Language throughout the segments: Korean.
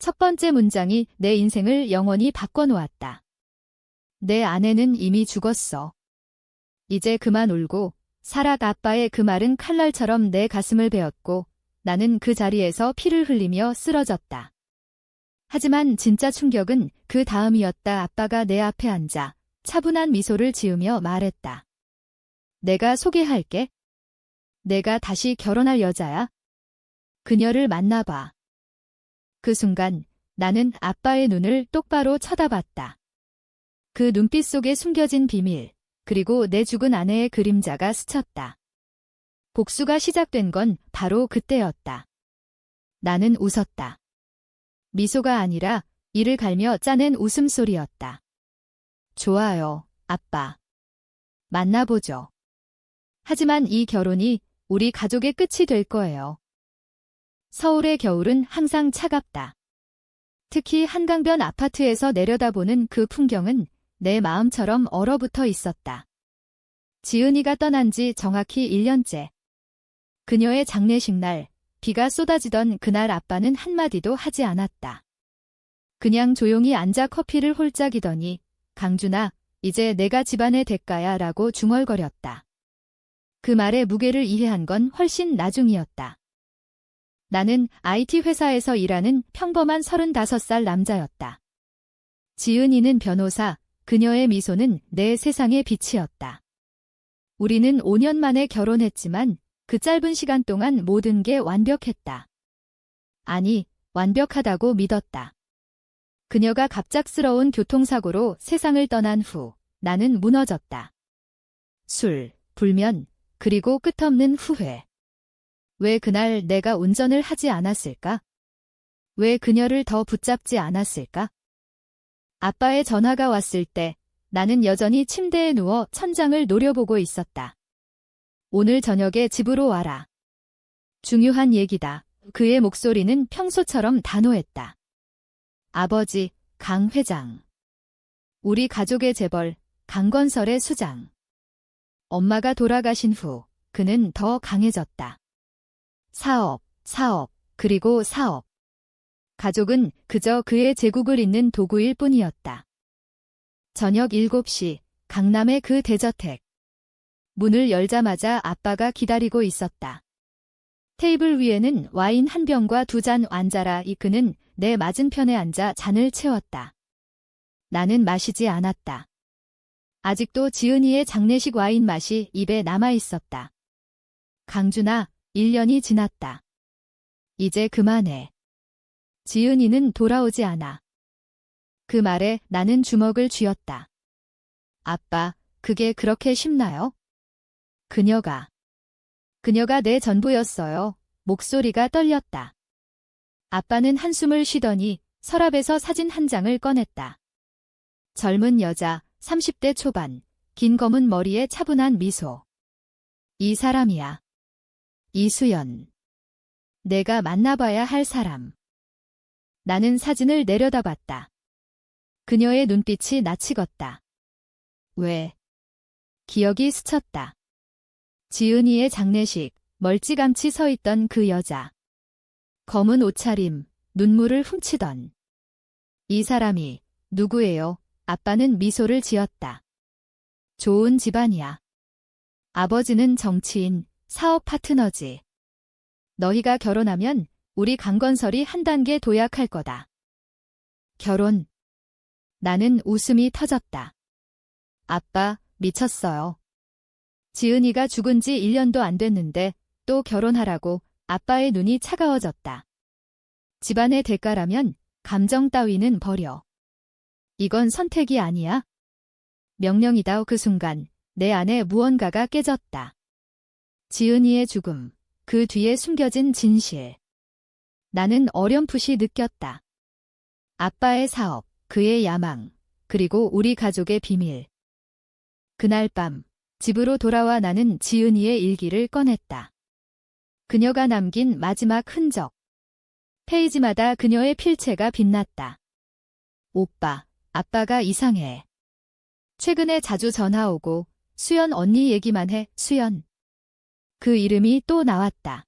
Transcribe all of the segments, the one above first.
첫 번째 문장이 내 인생을 영원히 바꿔놓았다. 내 아내는 이미 죽었어. 이제 그만 울고 살아. 아빠의 그 말은 칼날처럼 내 가슴을 베었고 나는 그 자리에서 피를 흘리며 쓰러졌다. 하지만 진짜 충격은 그 다음이었다. 아빠가 내 앞에 앉아 차분한 미소를 지으며 말했다. 내가 소개할게. 내가 다시 결혼할 여자야. 그녀를 만나봐. 그 순간 나는 아빠의 눈을 똑바로 쳐다봤다. 그 눈빛 속에 숨겨진 비밀, 그리고 내 죽은 아내의 그림자가 스쳤다. 복수가 시작된 건 바로 그때였다. 나는 웃었다. 미소가 아니라 이를 갈며 짜낸 웃음소리였다. 좋아요, 아빠. 만나보죠. 하지만 이 결혼이 우리 가족의 끝이 될 거예요. 서울의 겨울은 항상 차갑다. 특히 한강변 아파트에서 내려다보는 그 풍경은 내 마음처럼 얼어붙어 있었다. 지은이가 떠난 지 정확히 1년째. 그녀의 장례식 날, 비가 쏟아지던 그날 아빠는 한마디도 하지 않았다. 그냥 조용히 앉아 커피를 홀짝이더니 강준아, 이제 내가 집안의 대가야 라고 중얼거렸다. 그 말의 무게를 이해한 건 훨씬 나중이었다. 나는 IT 회사에서 일하는 평범한 35살 남자였다. 지은이는 변호사, 그녀의 미소는 내 세상의 빛이었다. 우리는 5년 만에 결혼했지만 그 짧은 시간 동안 모든 게 완벽했다. 아니, 완벽하다고 믿었다. 그녀가 갑작스러운 교통사고로 세상을 떠난 후 나는 무너졌다. 술, 불면, 그리고 끝없는 후회. 왜 그날 내가 운전을 하지 않았을까? 왜 그녀를 더 붙잡지 않았을까? 아빠의 전화가 왔을 때 나는 여전히 침대에 누워 천장을 노려보고 있었다. 오늘 저녁에 집으로 와라. 중요한 얘기다. 그의 목소리는 평소처럼 단호했다. 아버지, 강 회장. 우리 가족의 재벌, 강건설의 수장. 엄마가 돌아가신 후 그는 더 강해졌다. 사업, 그리고 사업. 가족은 그저 그의 제국을 잇는 도구일 뿐이었다. 저녁 7시, 강남의 그 대저택. 문을 열자마자 아빠가 기다리고 있었다. 테이블 위에는 와인 한 병과 2잔 앉아라. 그는 내 맞은편에 앉아 잔을 채웠다. 나는 마시지 않았다. 아직도 지은이의 장례식 와인 맛이 입에 남아 있었다. 강준아, 1년이 지났다. 이제 그만해. 지은이는 돌아오지 않아. 그 말에 나는 주먹을 쥐었다. 아빠, 그게 그렇게 쉽나요? 그녀가 내 전부였어요. 목소리가 떨렸다. 아빠는 한숨을 쉬더니 서랍에서 사진 한 장을 꺼냈다. 젊은 여자, 30대 초반, 긴 검은 머리에 차분한 미소. 이 사람이야. 이수연. 내가 만나봐야 할 사람. 나는 사진을 내려다봤다. 그녀의 눈빛이 나치겄다. 왜? 기억이 스쳤다. 지은이의 장례식, 멀찌감치 서 있던 그 여자. 검은 옷차림, 눈물을 훔치던. 이 사람이 누구예요? 아빠는 미소를 지었다. 좋은 집안이야. 아버지는 정치인, 사업 파트너지. 너희가 결혼하면 우리 강건설이 한 단계 도약할 거다. 결혼. 나는 웃음이 터졌다. 아빠, 미쳤어요. 지은이가 죽은 지 1년도 안 됐는데 또 결혼하라고. 아빠의 눈이 차가워졌다. 집안의 대가라면 감정 따위는 버려. 이건 선택이 아니야. 명령이다. 그 순간 내 안에 무언가가 깨졌다. 지은이의 죽음, 그 뒤에 숨겨진 진실. 나는 어렴풋이 느꼈다. 아빠의 사업, 그의 야망, 그리고 우리 가족의 비밀. 그날 밤, 집으로 돌아와 나는 지은이의 일기를 꺼냈다. 그녀가 남긴 마지막 흔적. 페이지마다 그녀의 필체가 빛났다. 오빠, 아빠가 이상해. 최근에 자주 전화 오고 수연 언니 얘기만 해. 수연. 그 이름이 또 나왔다.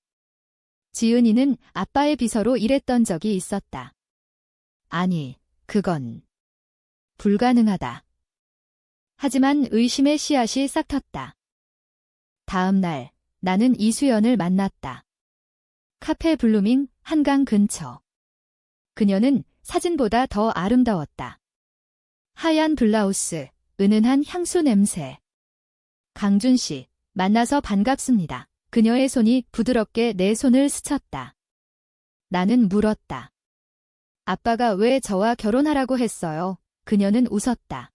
지은이는 아빠의 비서로 일했던 적이 있었다. 아니, 그건 불가능하다. 하지만 의심의 씨앗이 싹 텄다. 다음 날, 나는 이수연을 만났다. 카페 블루밍 한강 근처. 그녀는 사진보다 더 아름다웠다. 하얀 블라우스, 은은한 향수 냄새. 강준 씨, 만나서 반갑습니다. 그녀의 손이 부드럽게 내 손을 스쳤다. 나는 물었다. 아빠가 왜 저와 결혼하라고 했어요? 그녀는 웃었다.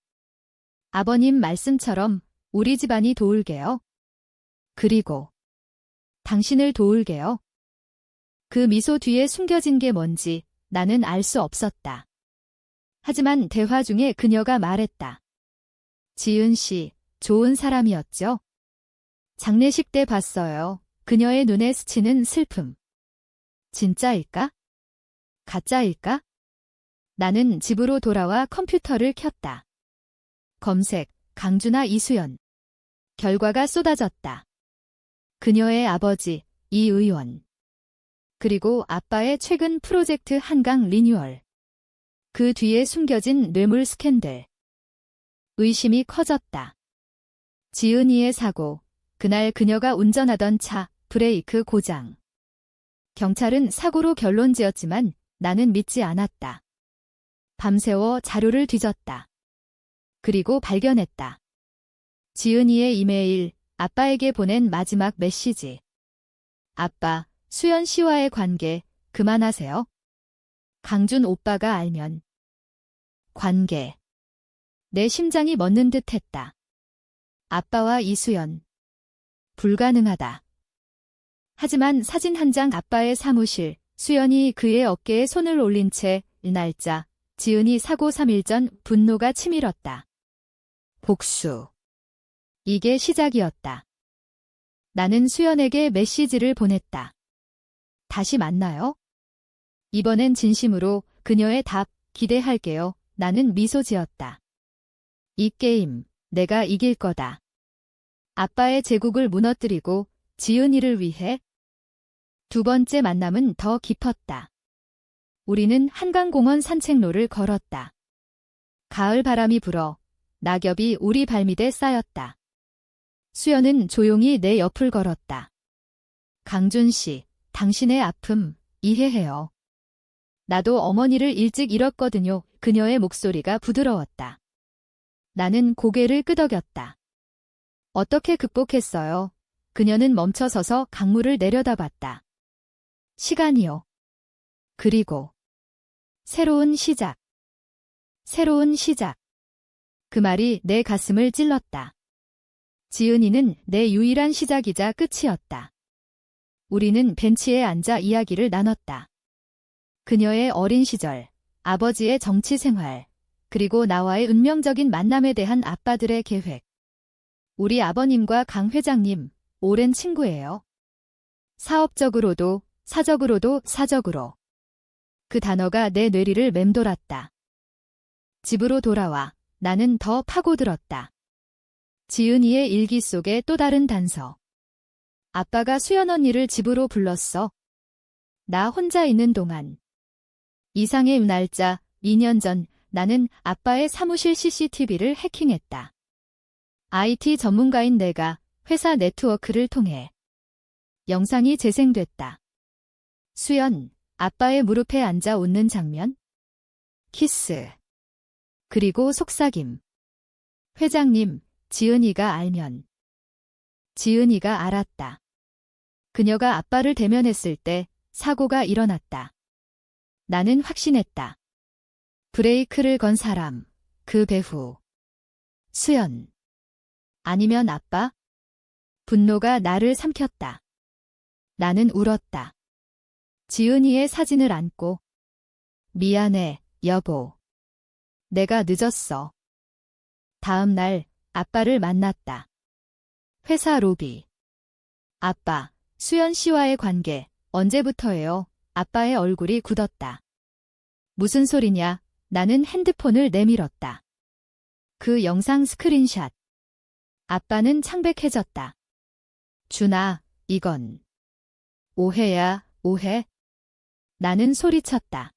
아버님 말씀처럼 우리 집안이 도울게요. 그리고 당신을 도울게요. 그 미소 뒤에 숨겨진 게 뭔지 나는 알 수 없었다. 하지만 대화 중에 그녀가 말했다. 지은 씨, 좋은 사람이었죠? 장례식 때 봤어요. 그녀의 눈에 스치는 슬픔. 진짜일까? 가짜일까? 나는 집으로 돌아와 컴퓨터를 켰다. 검색, 강준아 이수연. 결과가 쏟아졌다. 그녀의 아버지, 이 의원. 그리고 아빠의 최근 프로젝트 한강 리뉴얼. 그 뒤에 숨겨진 뇌물 스캔들. 의심이 커졌다. 지은이의 사고, 그날 그녀가 운전하던 차, 브레이크 고장. 경찰은 사고로 결론 지었지만 나는 믿지 않았다. 밤새워 자료를 뒤졌다. 그리고 발견했다. 지은이의 이메일, 아빠에게 보낸 마지막 메시지. 아빠, 수연 씨와의 관계 그만하세요. 강준 오빠가 알면. 관계. 내 심장이 멎는 듯 했다. 아빠와 이수연. 불가능하다. 하지만 사진 한 장 아빠의 사무실, 수연이 그의 어깨에 손을 올린 채 날짜, 지은이 사고 3일 전 분노가 치밀었다. 복수. 이게 시작이었다. 나는 수연에게 메시지를 보냈다. 다시 만나요? 이번엔 진심으로 그녀의 답 기대할게요. 나는 미소 지었다. 이 게임 내가 이길 거다. 아빠의 제국을 무너뜨리고 지은이를 위해. 두 번째 만남은 더 깊었다. 우리는 한강공원 산책로를 걸었다. 가을 바람이 불어 낙엽이 우리 발밑에 쌓였다. 수연은 조용히 내 옆을 걸었다. 강준 씨, 당신의 아픔 이해해요. 나도 어머니를 일찍 잃었거든요. 그녀의 목소리가 부드러웠다. 나는 고개를 끄덕였다. 어떻게 극복했어요? 그녀는 멈춰서서 강물을 내려다봤다. 시간이요. 그리고 새로운 시작. 새로운 시작. 그 말이 내 가슴을 찔렀다. 지은이는 내 유일한 시작이자 끝이었다. 우리는 벤치에 앉아 이야기를 나눴다. 그녀의 어린 시절, 아버지의 정치 생활, 그리고 나와의 운명적인 만남에 대한 아빠들의 계획. 우리 아버님과 강 회장님, 오랜 친구예요. 사업적으로도, 사적으로도, 사적으로. 그 단어가 내 뇌리를 맴돌았다. 집으로 돌아와 나는 더 파고들었다. 지은이의 일기 속에 또 다른 단서. 아빠가 수연 언니를 집으로 불렀어. 나 혼자 있는 동안. 이상의 날짜, 2년 전 나는 아빠의 사무실 CCTV를 해킹했다. IT 전문가인 내가 회사 네트워크를 통해 영상이 재생됐다. 수연, 아빠의 무릎에 앉아 웃는 장면. 키스. 그리고 속삭임. 회장님, 지은이가 알면. 지은이가 알았다. 그녀가 아빠를 대면했을 때 사고가 일어났다. 나는 확신했다. 브레이크를 건 사람, 그 배후. 수연. 아니면 아빠? 분노가 나를 삼켰다. 나는 울었다. 지은이의 사진을 안고. 미안해, 여보. 내가 늦었어. 다음 날 아빠를 만났다. 회사 로비. 아빠, 수연 씨와의 관계 언제부터예요? 아빠의 얼굴이 굳었다. 무슨 소리냐? 나는 핸드폰을 내밀었다. 그 영상 스크린샷. 아빠는 창백해졌다. 준아, 이건 오해야, 오해? 나는 소리쳤다.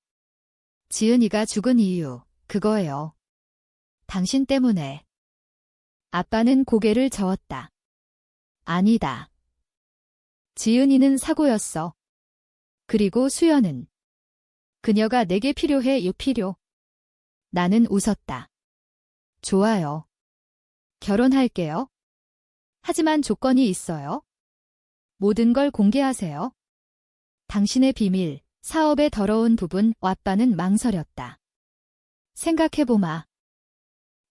지은이가 죽은 이유, 그거예요. 당신 때문에. 아빠는 고개를 저었다. 아니다. 지은이는 사고였어. 그리고 수연은. 그녀가 내게 필요해, 유필요. 나는 웃었다. 좋아요. 결혼할게요. 하지만 조건이 있어요. 모든 걸 공개하세요. 당신의 비밀, 사업의 더러운 부분, 아빠는 망설였다. 생각해보마.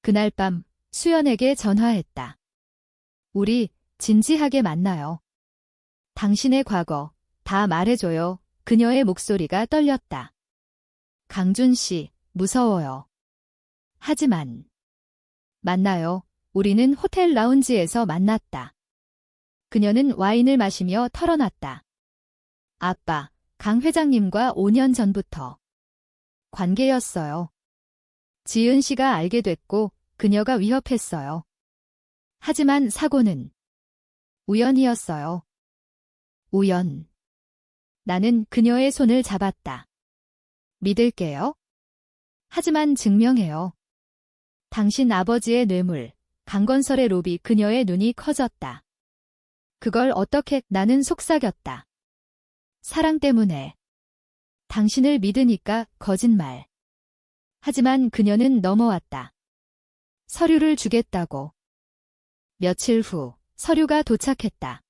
그날 밤 수연에게 전화했다. 우리 진지하게 만나요. 당신의 과거 다 말해줘요. 그녀의 목소리가 떨렸다. 강준 씨, 무서워요. 하지만 만나요. 우리는 호텔 라운지에서 만났다. 그녀는 와인을 마시며 털어놨다. 아빠, 강 회장님과 5년 전부터 관계였어요. 지은 씨가 알게 됐고 그녀가 위협했어요. 하지만 사고는 우연이었어요. 우연. 나는 그녀의 손을 잡았다. 믿을게요. 하지만 증명해요. 당신 아버지의 뇌물, 강건설의 로비. 그녀의 눈이 커졌다. 그걸 어떻게? 나는 속삭였다. 사랑 때문에. 당신을 믿으니까. 거짓말. 하지만 그녀는 넘어왔다. 서류를 주겠다고. 며칠 후 서류가 도착했다.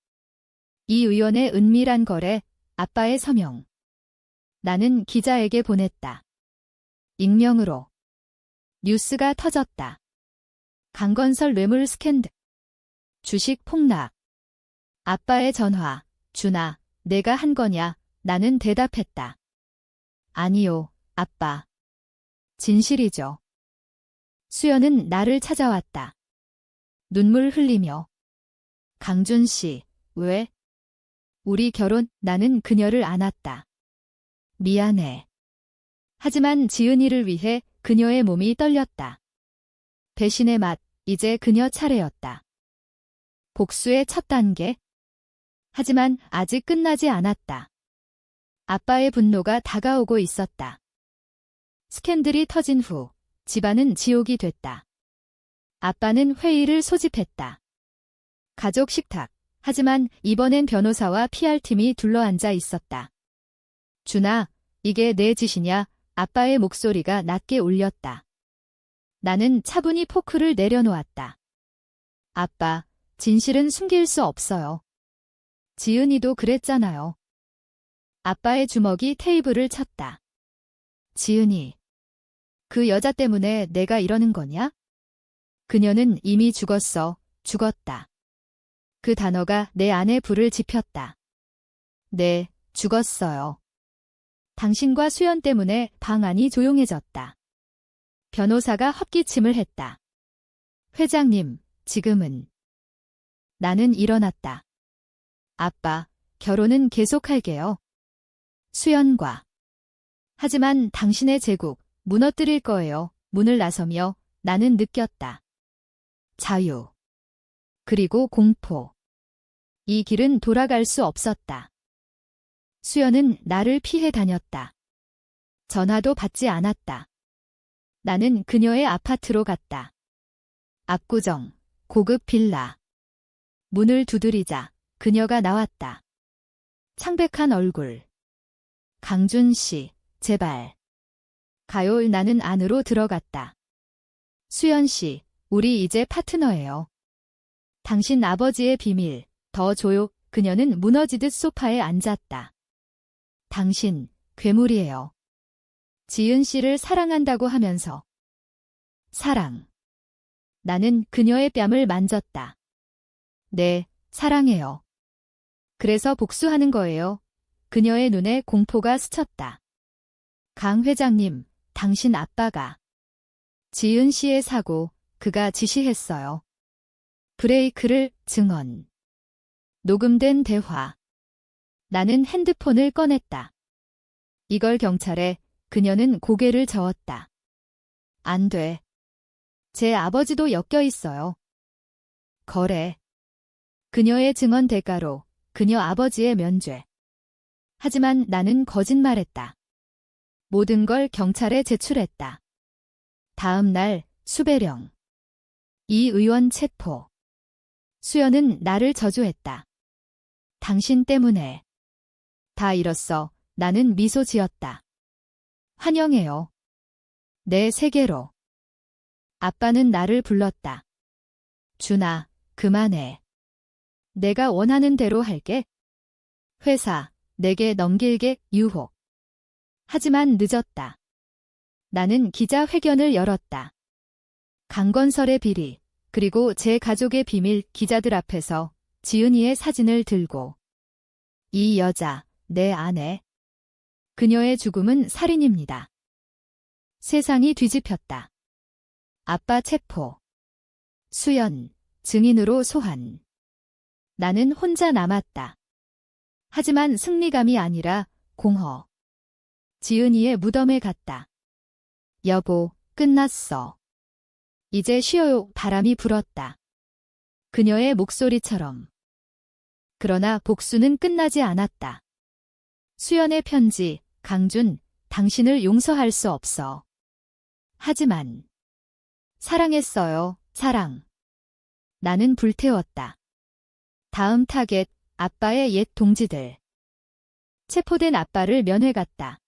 이 의원의 은밀한 거래, 아빠의 서명. 나는 기자에게 보냈다. 익명으로. 뉴스가 터졌다. 강건설 뇌물 스캔들. 주식 폭락. 아빠의 전화. 준아, 내가 한 거냐? 나는 대답했다. 아니요, 아빠. 진실이죠. 수연은 나를 찾아왔다. 눈물 흘리며. 강준 씨, 왜? 우리 결혼. 나는 그녀를 안았다. 미안해. 하지만 지은이를 위해 그녀의 몸이 떨렸다. 배신의 맛, 이제 그녀 차례였다. 복수의 첫 단계. 하지만 아직 끝나지 않았다. 아빠의 분노가 다가오고 있었다. 스캔들이 터진 후 집안은 지옥이 됐다. 아빠는 회의를 소집했다. 가족 식탁. 하지만 이번엔 변호사와 PR팀이 둘러앉아 있었다. 준아, 이게 내 짓이냐? 아빠의 목소리가 낮게 울렸다. 나는 차분히 포크를 내려놓았다. 아빠, 진실은 숨길 수 없어요. 지은이도 그랬잖아요. 아빠의 주먹이 테이블을 쳤다. 지은이. 그 여자 때문에 내가 이러는 거냐? 그녀는 이미 죽었어. 죽었다. 그 단어가 내 안에 불을 지폈다. 네, 죽었어요. 당신과 수연 때문에 방 안이 조용해졌다. 변호사가 헛기침을 했다. 회장님, 지금은. 나는 일어났다. 아빠, 결혼은 계속할게요. 수연과. 하지만 당신의 제국, 무너뜨릴 거예요. 문을 나서며 나는 느꼈다. 자유. 그리고 공포. 이 길은 돌아갈 수 없었다. 수연은 나를 피해 다녔다. 전화도 받지 않았다. 나는 그녀의 아파트로 갔다. 압구정, 고급 빌라. 문을 두드리자 그녀가 나왔다. 창백한 얼굴. 강준 씨, 제발. 가요. 나는 안으로 들어갔다. 수연 씨, 우리 이제 파트너예요. 당신 아버지의 비밀, 더 줘요. 그녀는 무너지듯 소파에 앉았다. 당신, 괴물이에요. 지은 씨를 사랑한다고 하면서. 사랑. 나는 그녀의 뺨을 만졌다. 네, 사랑해요. 그래서 복수하는 거예요. 그녀의 눈에 공포가 스쳤다. 강 회장님, 당신 아빠가. 지은 씨의 사고, 그가 지시했어요. 브레이크를. 증언. 녹음된 대화. 나는 핸드폰을 꺼냈다. 이걸 경찰에. 그녀는 고개를 저었다. 안 돼. 제 아버지도 엮여 있어요. 거래. 그녀의 증언 대가로 그녀 아버지의 면죄. 하지만 나는 거짓말했다. 모든 걸 경찰에 제출했다. 다음 날 수배령. 이 의원 체포. 수연은 나를 저주했다. 당신 때문에. 다 잃었어. 나는 미소 지었다. 환영해요. 내 세계로. 아빠는 나를 불렀다. 준아, 그만해. 내가 원하는 대로 할게. 회사, 내게 넘길게, 유혹. 하지만 늦었다. 나는 기자회견을 열었다. 강건설의 비리, 그리고 제 가족의 비밀 기자들 앞에서 지은이의 사진을 들고. 이 여자, 내 아내. 그녀의 죽음은 살인입니다. 세상이 뒤집혔다. 아빠 체포. 수연, 증인으로 소환. 나는 혼자 남았다. 하지만 승리감이 아니라 공허. 지은이의 무덤에 갔다. 여보, 끝났어. 이제 쉬어요. 바람이 불었다. 그녀의 목소리처럼. 그러나 복수는 끝나지 않았다. 수연의 편지, 강준, 당신을 용서할 수 없어. 하지만 사랑했어요, 사랑. 나는 불태웠다. 다음 타겟, 아빠의 옛 동지들. 체포된 아빠를 면회 갔다.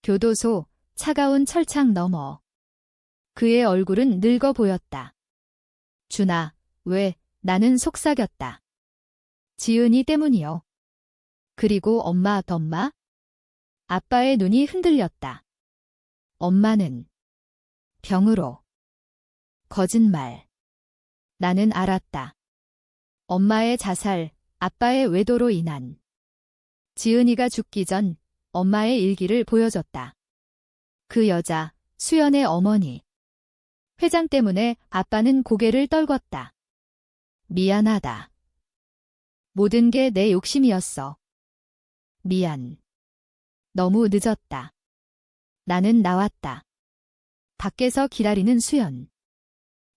교도소, 차가운 철창 너머. 그의 얼굴은 늙어 보였다. 준아, 왜, 나는 속삭였다. 지은이 때문이요. 그리고 엄마. 아빠의 눈이 흔들렸다. 엄마는 병으로. 거짓말. 나는 알았다. 엄마의 자살, 아빠의 외도로 인한. 지은이가 죽기 전 엄마의 일기를 보여줬다. 그 여자, 수연의 어머니. 회장 때문에 아빠는 고개를 떨궜다. 미안하다. 모든 게 내 욕심이었어. 미안. 너무 늦었다. 나는 나왔다. 밖에서 기다리는 수연.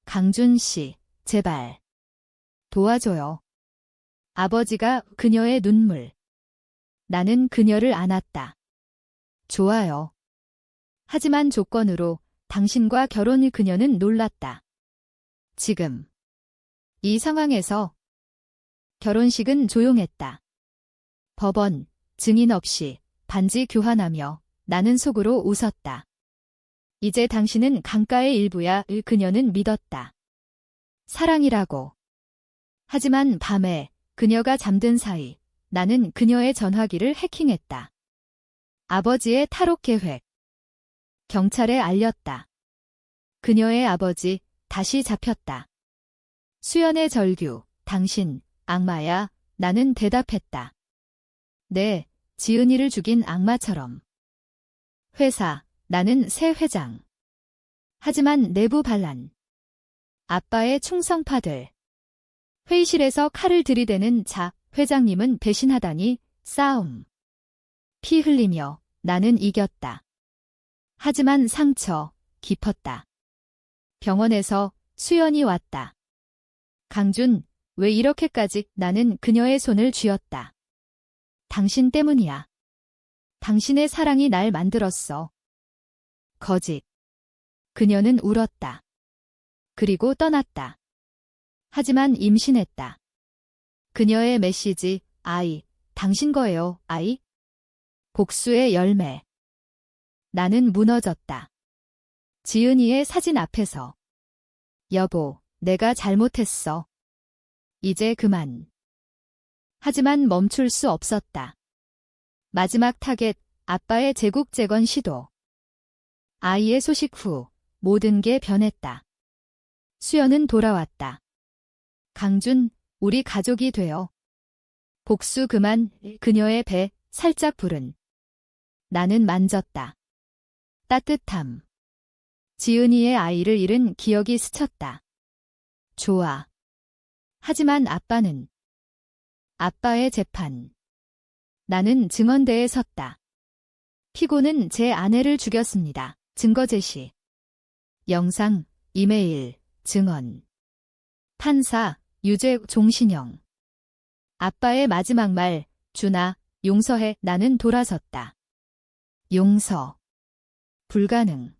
강준 씨, 제발. 도와줘요. 아버지가 그녀의 눈물. 나는 그녀를 안았다. 좋아요. 하지만 조건으로 당신과 결혼을. 그녀는 놀랐다. 지금. 이 상황에서. 결혼식은 조용했다. 법원, 증인 없이 반지 교환하며 나는 속으로 웃었다. 이제 당신은 강가의 일부야. 그녀는 믿었다. 사랑이라고. 하지만 밤에 그녀가 잠든 사이 나는 그녀의 전화기를 해킹했다. 아버지의 탈옥 계획. 경찰에 알렸다. 그녀의 아버지 다시 잡혔다. 수연의 절규, 당신 악마야. 나는 대답했다. 네, 지은이를 죽인 악마처럼. 회사, 나는 새 회장. 하지만 내부 반란. 아빠의 충성파들. 회의실에서 칼을 들이대는 자, 회장님은 배신하다니. 싸움. 피 흘리며 나는 이겼다. 하지만 상처, 깊었다. 병원에서 수연이 왔다. 강준, 왜 이렇게까지. 나는 그녀의 손을 쥐었다. 당신 때문이야. 당신의 사랑이 날 만들었어. 거짓. 그녀는 울었다. 그리고 떠났다. 하지만 임신했다. 그녀의 메시지, 아이, 당신 거예요, 아이. 복수의 열매. 나는 무너졌다. 지은이의 사진 앞에서. 여보, 내가 잘못했어. 이제 그만. 하지만 멈출 수 없었다. 마지막 타겟, 아빠의 제국 재건 시도. 아이의 소식 후 모든 게 변했다. 수연은 돌아왔다. 강준, 우리 가족이 되어. 복수 그만. 그녀의 배 살짝 부른. 나는 만졌다. 따뜻함. 지은이의 아이를 잃은 기억이 스쳤다. 좋아. 하지만 아빠는. 아빠의 재판. 나는 증언대에 섰다. 피고는 제 아내를 죽였습니다. 증거 제시. 영상, 이메일, 증언. 판사, 유죄 종신형. 아빠의 마지막 말, 준아, 용서해. 나는 돌아섰다. 용서. 불가능.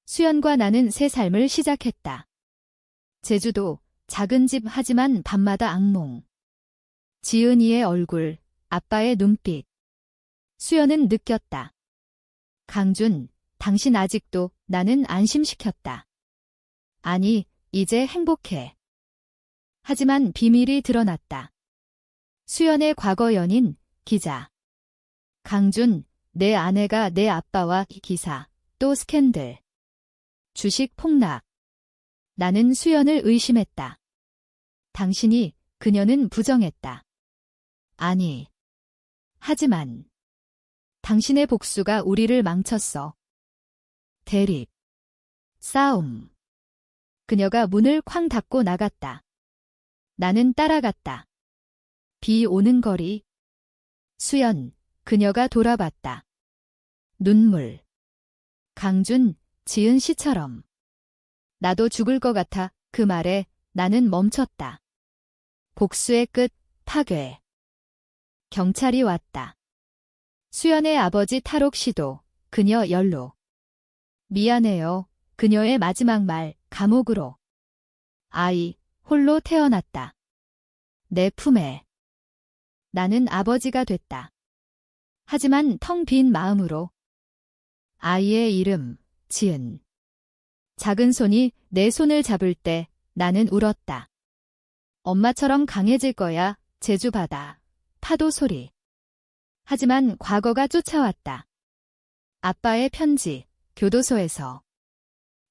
수연과 나는 새 삶을 시작했다. 제주도, 작은 집 하지만 밤마다 악몽. 지은이의 얼굴, 아빠의 눈빛. 수연은 느꼈다. 강준, 당신 아직도 나는 안심시켰다. 아니, 이제 행복해. 하지만 비밀이 드러났다. 수연의 과거 연인, 기자. 강준, 내 아내가 내 아빠와 기사, 또 스캔들. 주식 폭락. 나는 수연을 의심했다. 당신이, 그녀는 부정했다. 아니. 하지만. 당신의 복수가 우리를 망쳤어. 대립. 싸움. 그녀가 문을 쾅 닫고 나갔다. 나는 따라갔다. 비 오는 거리. 수연, 그녀가 돌아봤다. 눈물. 강준, 지은 씨처럼. 나도 죽을 것 같아. 그 말에 나는 멈췄다. 복수의 끝, 파괴. 경찰이 왔다. 수연의 아버지 탈옥 시도, 그녀 연로. 미안해요. 그녀의 마지막 말, 감옥으로. 아이, 홀로 태어났다. 내 품에. 나는 아버지가 됐다. 하지만 텅 빈 마음으로. 아이의 이름, 지은. 작은 손이 내 손을 잡을 때 나는 울었다. 엄마처럼 강해질 거야. 제주 바다, 파도 소리. 하지만 과거가 쫓아왔다. 아빠의 편지, 교도소에서.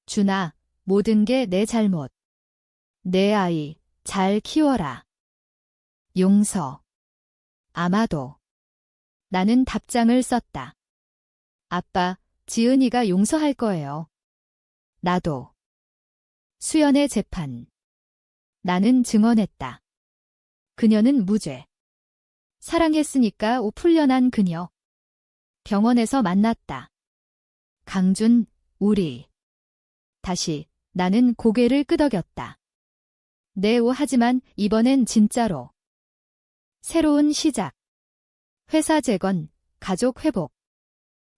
준아, 모든 게 내 잘못. 내 아이, 잘 키워라. 용서. 아마도. 나는 답장을 썼다. 아빠, 지은이가 용서할 거예요. 나도. 수연의 재판. 나는 증언했다. 그녀는 무죄. 사랑했으니까 풀려난 그녀. 병원에서 만났다. 강준, 우리. 다시, 나는 고개를 끄덕였다. 네, 하지만 이번엔 진짜로. 새로운 시작. 회사 재건, 가족 회복.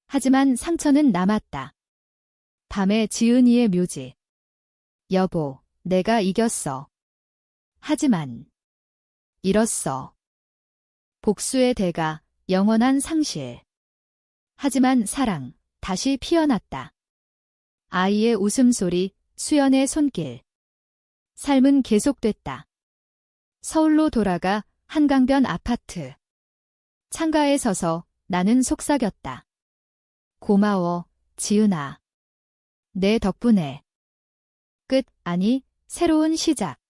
하지만 상처는 남았다. 밤에 지은이의 묘지. 여보, 내가 이겼어. 하지만 잃었어. 복수의 대가, 영원한 상실. 하지만 사랑, 다시 피어났다. 아이의 웃음소리, 수연의 손길. 삶은 계속됐다. 서울로 돌아가 한강변 아파트. 창가에 서서 나는 속삭였다. 고마워, 지은아. 내 덕분에. 끝, 아니, 새로운 시작.